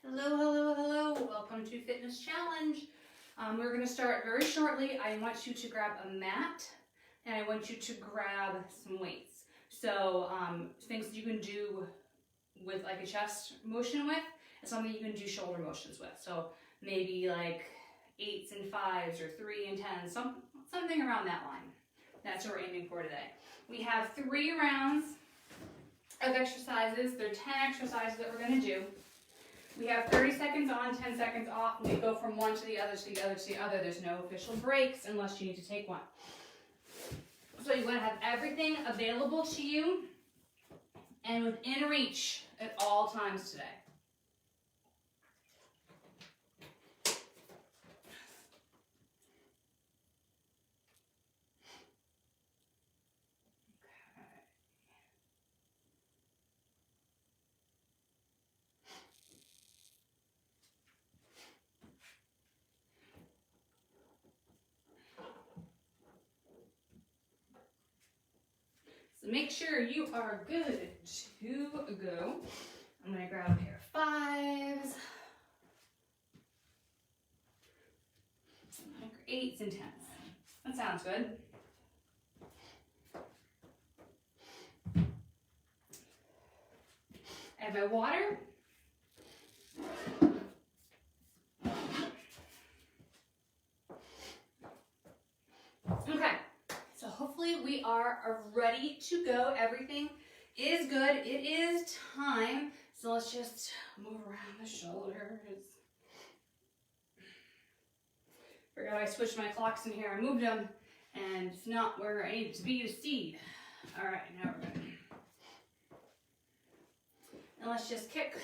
Hello, hello, hello. Welcome to Fitness Challenge. We're going to start very shortly. I want you to grab a mat and I want you to grab some weights. So things that you can do with like a chest motion with and something you can do shoulder motions with. So maybe like 8s and 5s or 3 and 10s, something around that line. That's what we're aiming for today. We have 3 rounds of exercises. There are 10 exercises that we're going to do. We have 30 seconds on, 10 seconds off, and we go from one to the other, to the other, to the other. There's no official breaks unless you need to take one. So you want to have everything available to you and within reach at all times today. So make sure you are good to go. I'm going to grab a pair of 5s, 8s, and 10s. That sounds good. I have my water. Okay. So hopefully we are ready to go. Everything is good. It is time. So let's just move around the shoulders. Forgot I switched my clocks in here. I moved them and it's not where I need it to be to see. All right, now we're good. And let's just kick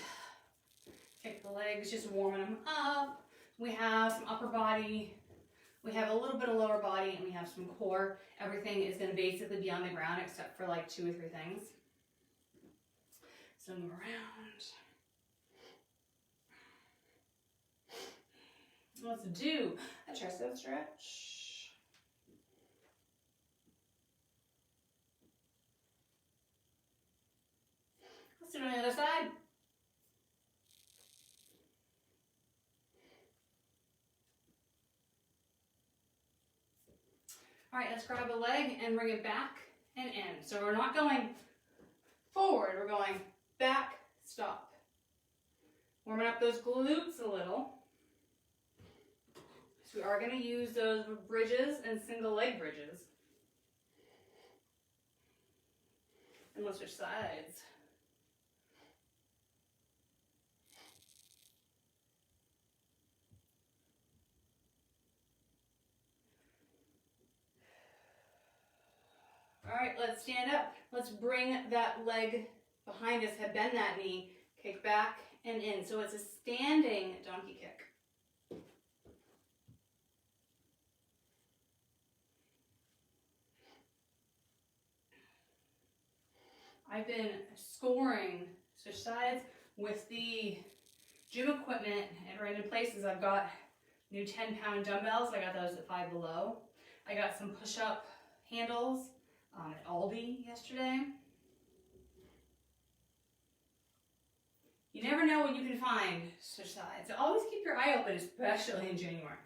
the legs, just warming them up. We have some upper body. We have a little bit of lower body and we have some core. Everything is going to basically be on the ground except for like 2 or 3 things. So move around. Let's do a tricep stretch. Let's do it on the other side. All right, let's grab a leg and bring it back and in. So we're not going forward, we're going back, stop. Warming up those glutes a little. So we are going to use those bridges and single leg bridges. And let's switch sides. All right, let's stand up. Let's bring that leg behind us, bend that knee, kick back and in. So it's a standing donkey kick. I've been scoring switch sides with the gym equipment at random places. I've got new 10-pound dumbbells. I got those at Five Below. I got some push-up handles at Aldi yesterday. You never know what you can find switch sides. So always keep your eye open, especially in January.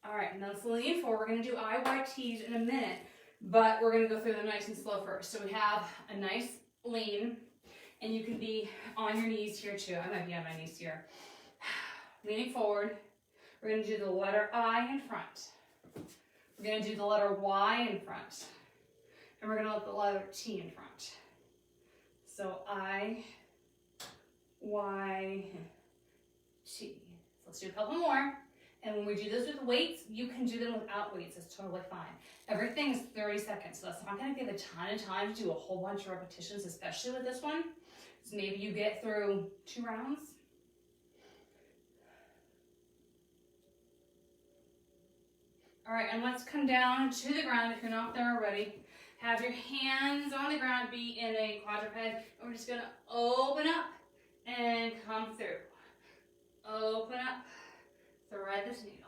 All right, and now let's lean forward. We're going to do IYTs in a minute, but we're going to go through them nice and slow first. So we have a nice lean, and you can be on your knees here too. I might be on my knees here. Leaning forward. We're going to do the letter I in front. We're going to do the letter Y in front. And we're going to let the letter T in front. So I, Y, T. So let's do a couple more. And when we do this with weights, you can do them without weights. It's totally fine. Everything is 30 seconds. So that's not going to give a ton of time to do a whole bunch of repetitions, especially with this one. So maybe you get through 2 rounds. All right, and let's come down to the ground if you're not there already. Have your hands on the ground, be in a quadruped. And we're just going to open up and come through. Open up, thread this needle.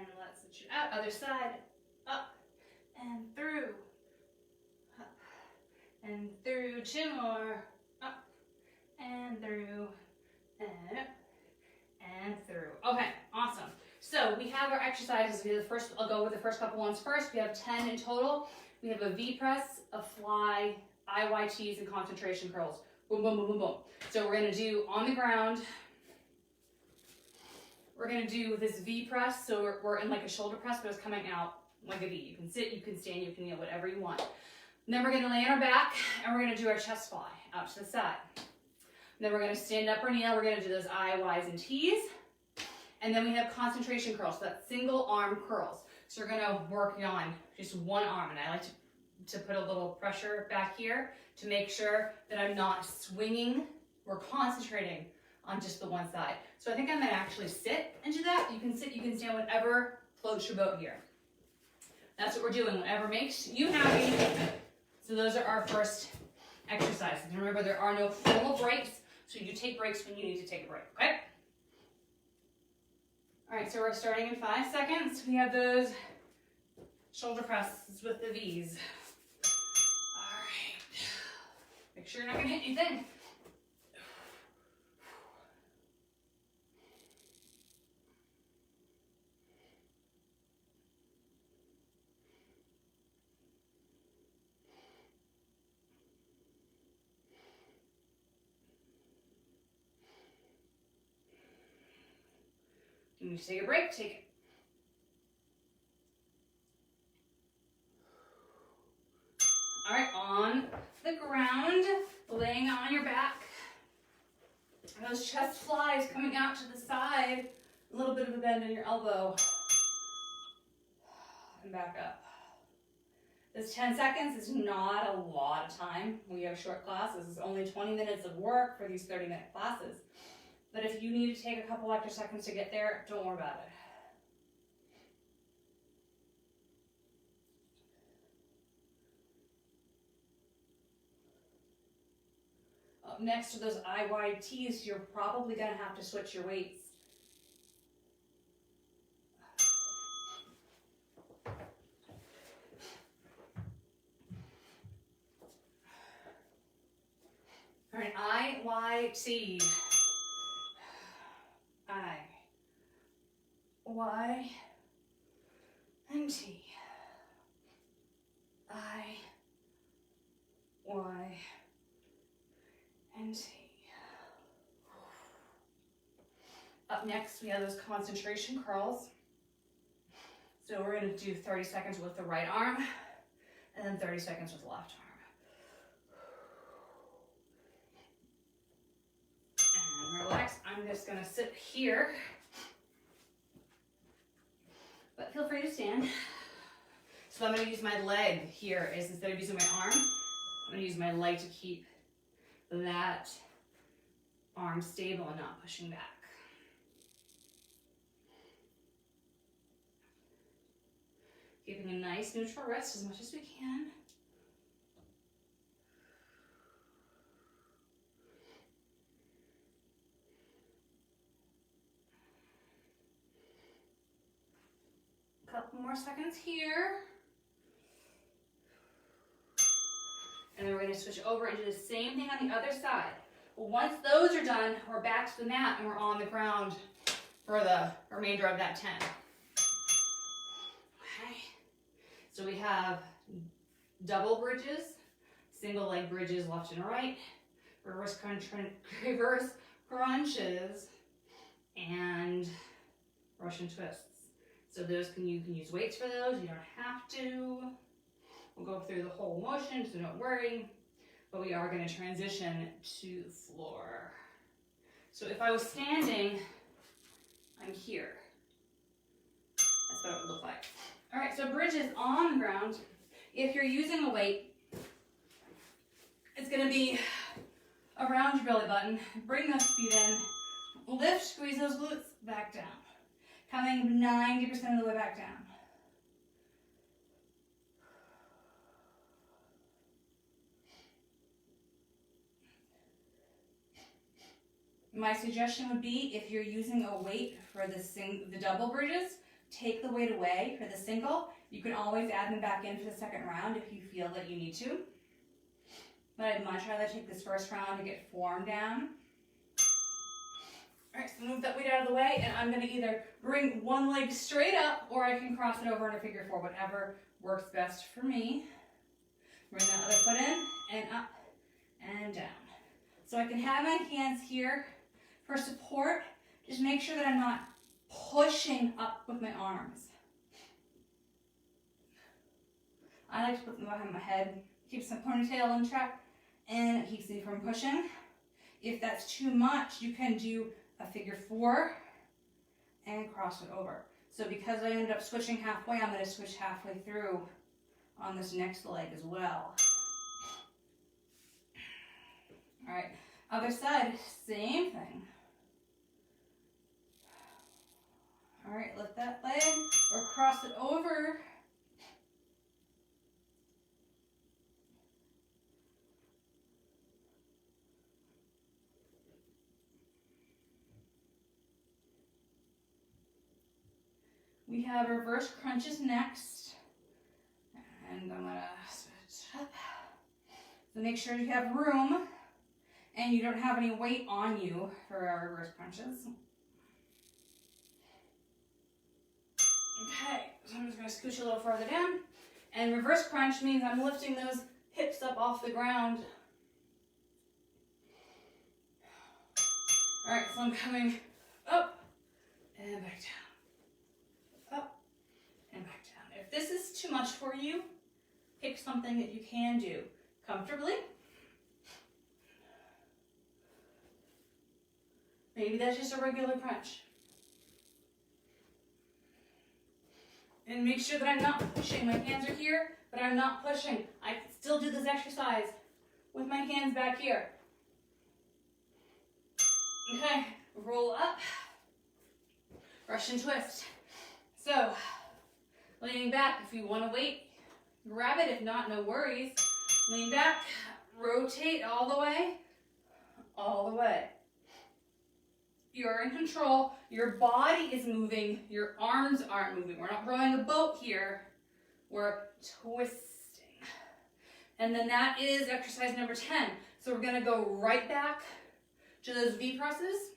And let's switch it out. Other side. Up and through. Up and through. 2 more. Up and through. And up and through. Okay, awesome. So we have our exercises. I'll go with the first couple ones first. We have 10 in total. We have a V press, a fly, IYTs, and concentration curls. Boom, boom, boom, boom, boom. So we're gonna do on the ground. We're gonna do this V press. So we're in like a shoulder press, but it's coming out like a V. You can sit, you can stand, you can kneel, whatever you want. And then we're gonna lay on our back and we're gonna do our chest fly out to the side. And then we're gonna stand up or kneel. We're gonna do those I, Ys, and Ts. And then we have concentration curls, so that's single arm curls. So we're gonna work on just one arm, and I like to put a little pressure back here to make sure that I'm not swinging. We're concentrating on just the one side. So I think I'm gonna actually sit and do that. You can sit, you can stand, whatever floats your boat here. That's what we're doing, whatever makes you happy. So those are our first exercises. And remember, there are no formal breaks, so you take breaks when you need to take a break, okay? All right, so we're starting in 5 seconds. We have those shoulder presses with the V's. All right. Make sure you're not gonna hit anything. You need to take a break, take it. All right, on the ground, laying on your back. And those chest flies coming out to the side. A little bit of a bend in your elbow. And back up. This 10 seconds is not a lot of time. We have short classes. It's only 20 minutes of work for these 30-minute classes. But if you need to take a couple extra seconds to get there, don't worry about it. Up next to those IYTs, you're probably going to have to switch your weights. All right, IYT. I, Y, and T. I, Y, and T. Up next, we have those concentration curls. So we're going to do 30 seconds with the right arm, and then 30 seconds with the left arm. Relax. I'm just going to sit here, but feel free to stand. So I'm going to use my leg here instead of using my arm. I'm going to use my leg to keep that arm stable and not pushing back. Keeping a nice neutral wrist as much as we can. Couple more seconds here. And then we're going to switch over and do the same thing on the other side. Well, once those are done, we're back to the mat and we're on the ground for the remainder of that 10. Okay. So we have double bridges, single leg bridges left and right, reverse crunches, and Russian twists. So those you can use weights for those. You don't have to. We'll go through the whole motion, so don't worry. But we are going to transition to the floor. So if I was standing, I'm here. That's what it would look like. All right, so bridges on the ground. If you're using a weight, it's going to be around your belly button. Bring those feet in. Lift, squeeze those glutes back down. Coming 90% of the way back down. My suggestion would be, if you're using a weight for the double bridges, take the weight away for the single. You can always add them back in for the second round if you feel that you need to. But I'd much rather take this first round to get form down. All right, so move that weight out of the way, and I'm going to either bring one leg straight up, or I can cross it over in a figure four, whatever works best for me. Bring that other foot in, and up, and down. So I can have my hands here for support. Just make sure that I'm not pushing up with my arms. I like to put them behind my head. Keeps my ponytail in track, and it keeps me from pushing. If that's too much, you can do a figure four and cross it over. So because I ended up switching halfway, I'm going to switch halfway through on this next leg as well. All right, other side, same thing. All right, lift that leg or cross it over. We have reverse crunches next, and I'm gonna switch up. So make sure you have room and you don't have any weight on you for our reverse crunches. Okay, so I'm just gonna scooch a little further down, and reverse crunch means I'm lifting those hips up off the ground. All right, so I'm coming up and back down. And back down. If this is too much for you, pick something that you can do comfortably. Maybe that's just a regular crunch. And make sure that I'm not pushing. My hands are here, but I'm not pushing. I can still do this exercise with my hands back here. Okay, roll up, Russian twist. So, leaning back, if you want to wait, grab it. If not, no worries. Lean back, rotate all the way, all the way. You're in control. Your body is moving. Your arms aren't moving. We're not rowing a boat here. We're twisting. And then that is exercise number 10. So we're going to go right back to those V presses.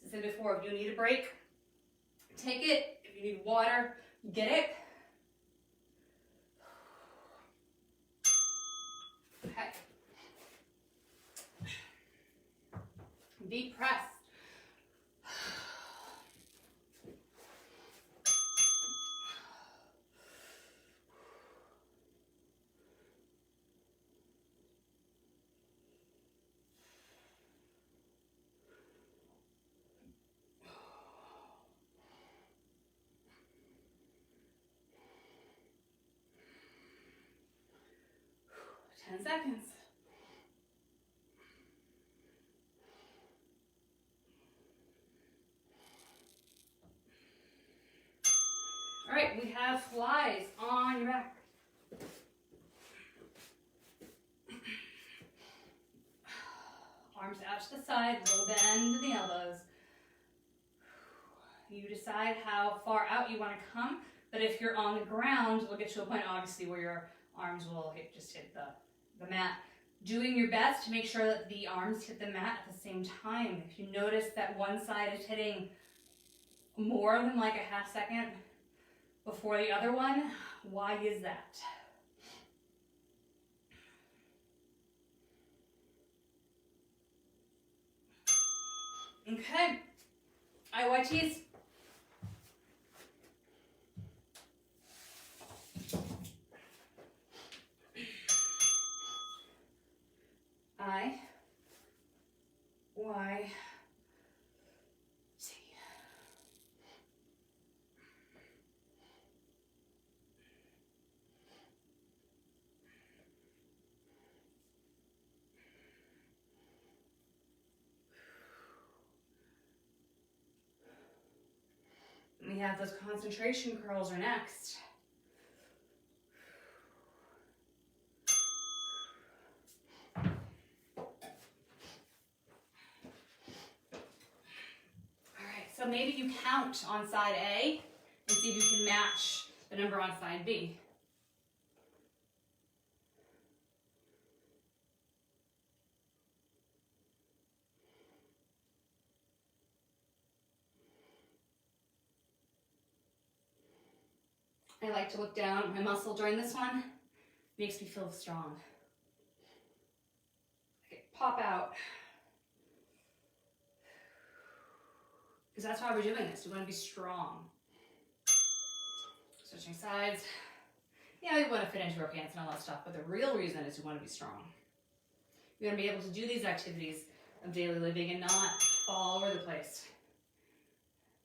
As I said before, if you need a break, take it. If you need water, get it. Okay. V press. Seconds. All right, we have flies on your back. Arms out to the side, little bend to the elbows. You decide how far out you want to come, but if you're on the ground, we'll get to a point obviously where your arms will just hit the mat. Doing your best to make sure that the arms hit the mat at the same time. If you notice that one side is hitting more than like a half second before the other one, why is that? Okay, IYTs. I, Y, T. We have those concentration curls are next. So maybe you count on side A and see if you can match the number on side B. I like to look down at my muscle during this one. Makes me feel strong. Okay, pop out. Because that's why we're doing this. We want to be strong. Switching sides. Yeah, we want to fit into our pants and all that stuff, but the real reason is we want to be strong. We want to be able to do these activities of daily living and not fall all over the place.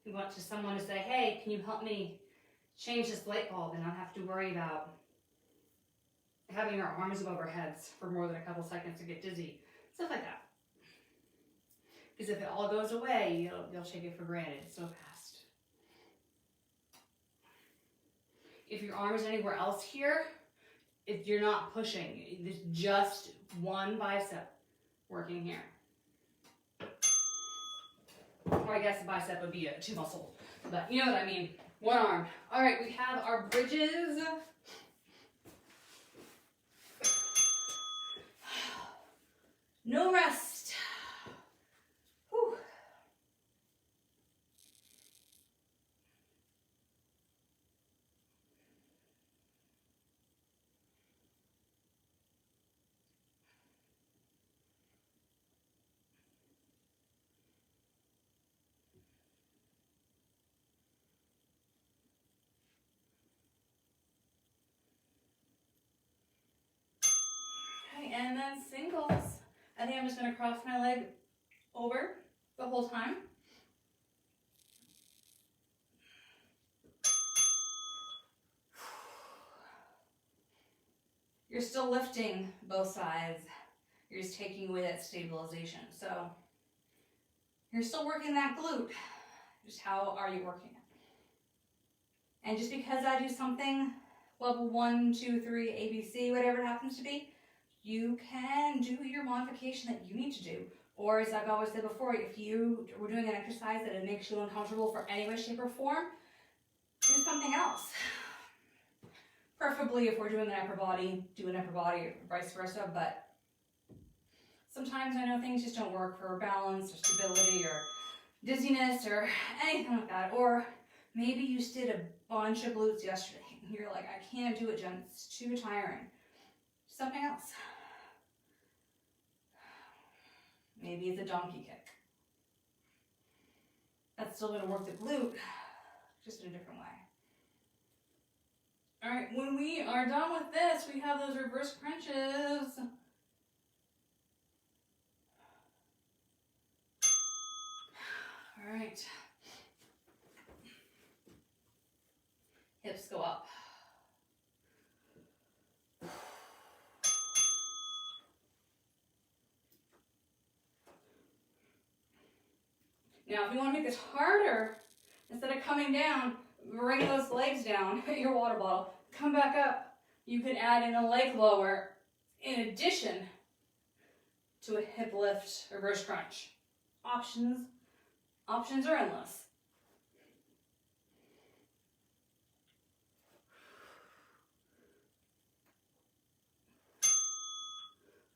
We want someone to say, hey, can you help me change this light bulb and not have to worry about having our arms above our heads for more than a couple seconds to get dizzy. Stuff like that. Because if it all goes away, you'll take it for granted so fast. If your arm is anywhere else here, if you're not pushing, it's just one bicep working here. Or I guess a bicep would be a two muscle, but you know what I mean. One arm. All right, we have our bridges. No rest. Whew. Okay, and then singles. I think I'm just going to cross my leg over the whole time. You're still lifting both sides. You're just taking away that stabilization. So you're still working that glute. Just how are you working it? And just because I do something level 1, 2, 3, ABC, whatever it happens to be, you can do your modification that you need to do. Or as I've always said before, if you were doing an exercise that it makes you uncomfortable for any way, shape, or form, do something else. Preferably if we're doing an upper body, do an upper body, or vice versa, but sometimes I know things just don't work for balance or stability or dizziness or anything like that. Or maybe you just did a bunch of glutes yesterday and you're like, I can't do it, Jen, it's too tiring. Something else. Maybe it's a donkey kick. That's still going to work the glute, just in a different way. All right, when we are done with this, we have those reverse crunches. All right. Hips go up. Now, if you want to make this harder, instead of coming down, bring those legs down, your water bottle, come back up. You can add in a leg lower in addition to a hip lift reverse crunch. Options are endless.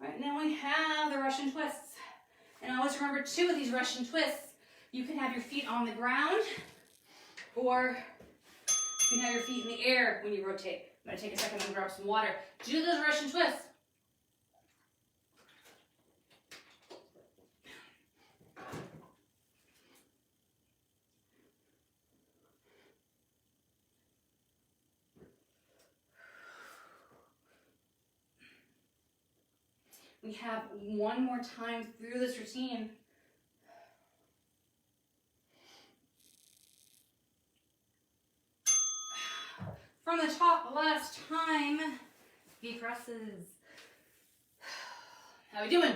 All right, now we have the Russian twists. And always remember too, with these Russian twists, you can have your feet on the ground, or you can have your feet in the air when you rotate. I'm going to take a second and grab some water. Do those Russian twists. We have one more time through this routine. From the top last time, V presses. How we doing?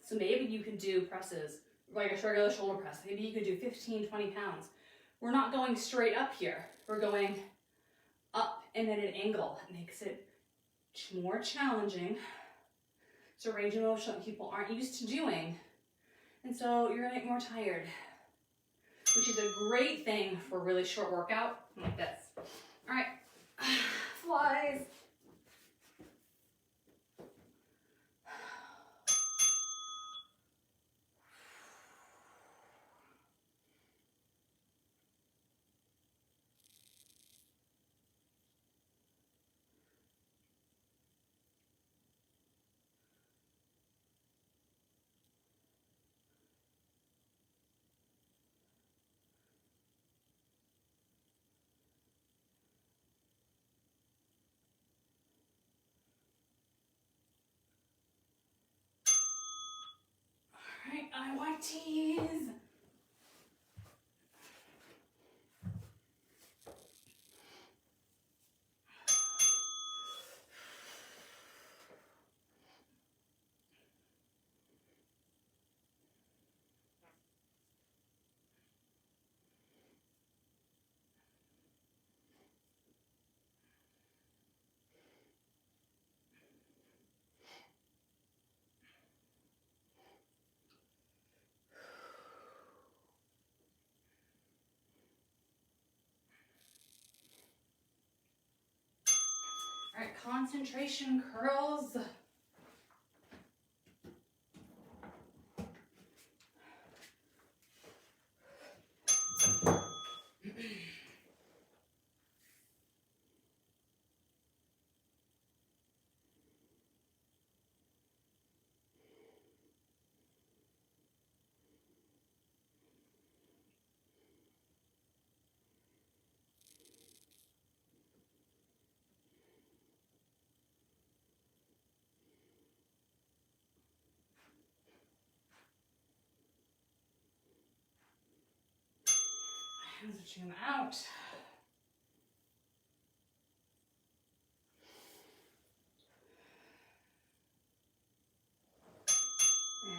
So maybe you can do presses, like a regular shoulder press. Maybe you could do 15, 20 pounds. We're not going straight up here. We're going up and at an angle. It makes it more challenging. It's a range of motion that people aren't used to doing. And so you're gonna get more tired, which is a great thing for a really short workout like this. All right, flies. All right, IYTs. All right, concentration curls. Hands are zoom out.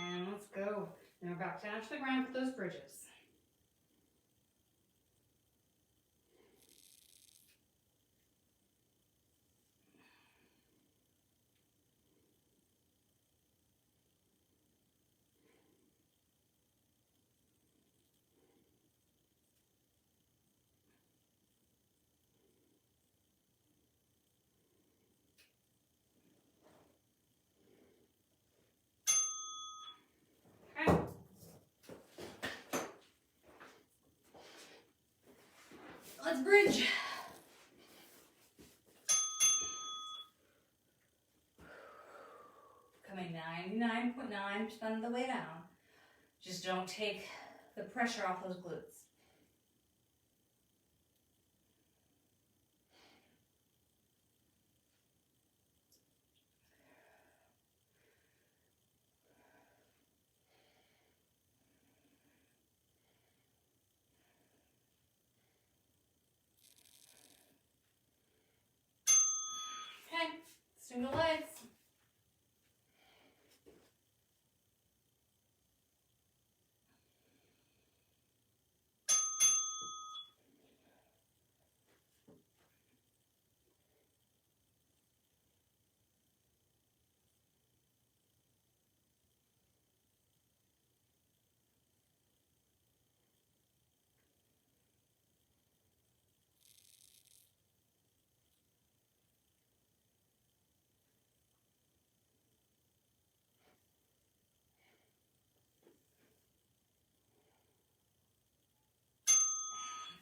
And let's go. Now we're back down to the ground with those bridges. Okay. Let's bridge. Coming 99.9% of the way down. Just don't take the pressure off those glutes. Okay, single legs.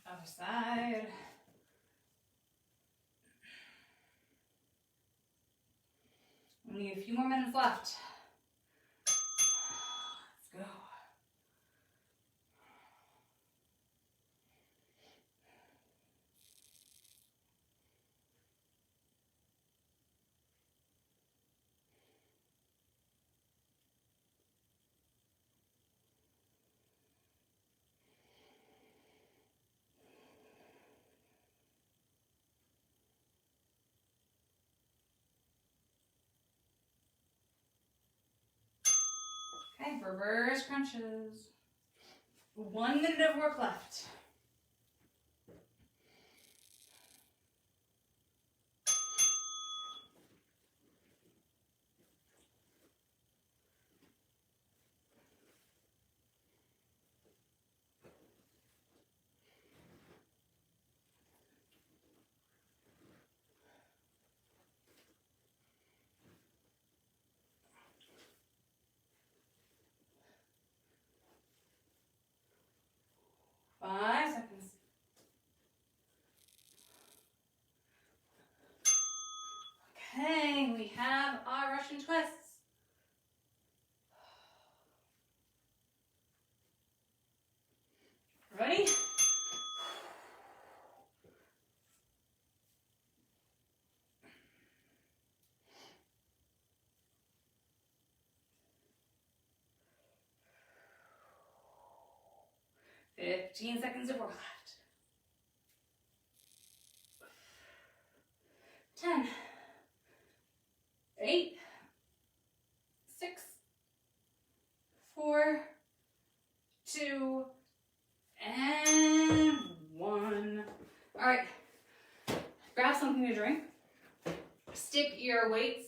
Other side. We need a few more minutes left. Let's go. Okay, reverse crunches. 1 minute of work left. we have our Russian twists. Ready? "15 seconds of work left. 10, 8, 6, 4, 2, and 1. All right, grab something to drink. Stick your weights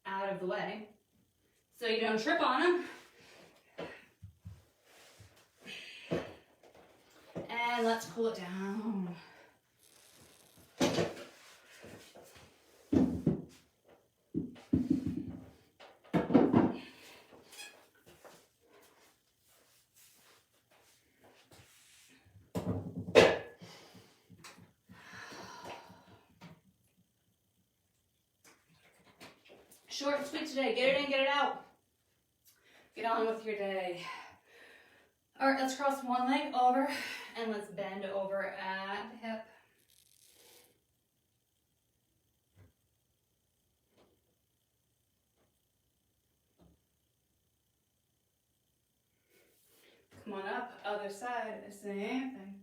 out of the way so you don't trip on them. And let's cool it down. Short and sweet today. Get it in, get it out. Get on with your day. All right, let's cross one leg over and let's bend over at the hip. Come on up, other side, same thing.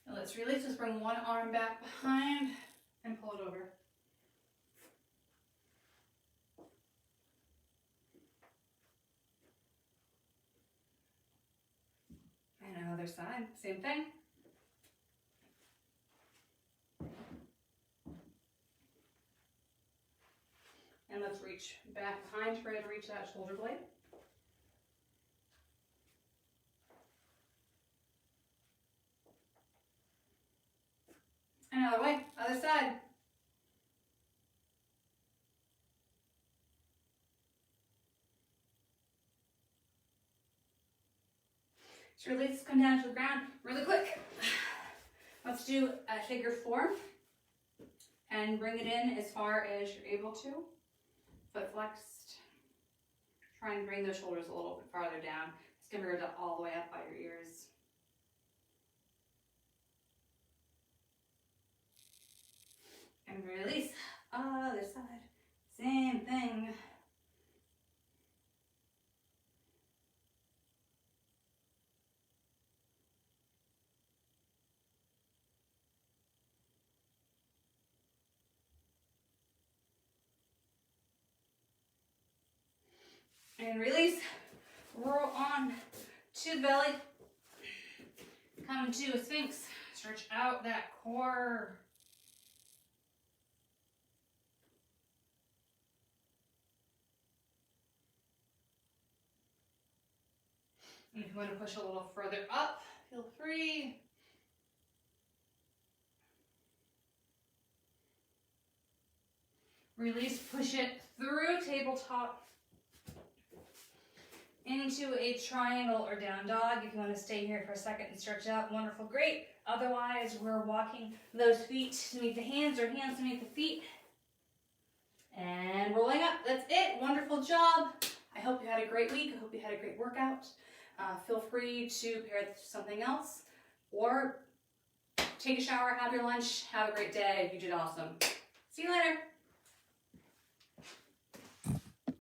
Now let's release. Let's bring one arm back behind and pull it over. And other side, same thing. And let's reach back behind, try to reach that shoulder blade. Another way, other side. So release, come down to the ground really quick. Let's do a figure 4 and bring it in as far as you're able to. Foot flexed. Try and bring those shoulders a little bit farther down. It's going to go all the way up by your ears. And release. Other side. Same thing. And release. Roll on to the belly. Come to a sphinx. Stretch out that core. And if you want to push a little further up, feel free. Release, push it through tabletop into a triangle or down dog. If you want to stay here for a second and stretch out, wonderful, great. Otherwise, we're walking those feet to meet the hands or hands to meet the feet. And rolling up, that's it, wonderful job. I hope you had a great week. I hope you had a great workout. Feel free to pair it to something else or take a shower, have your lunch, have a great day. You did awesome. See you later.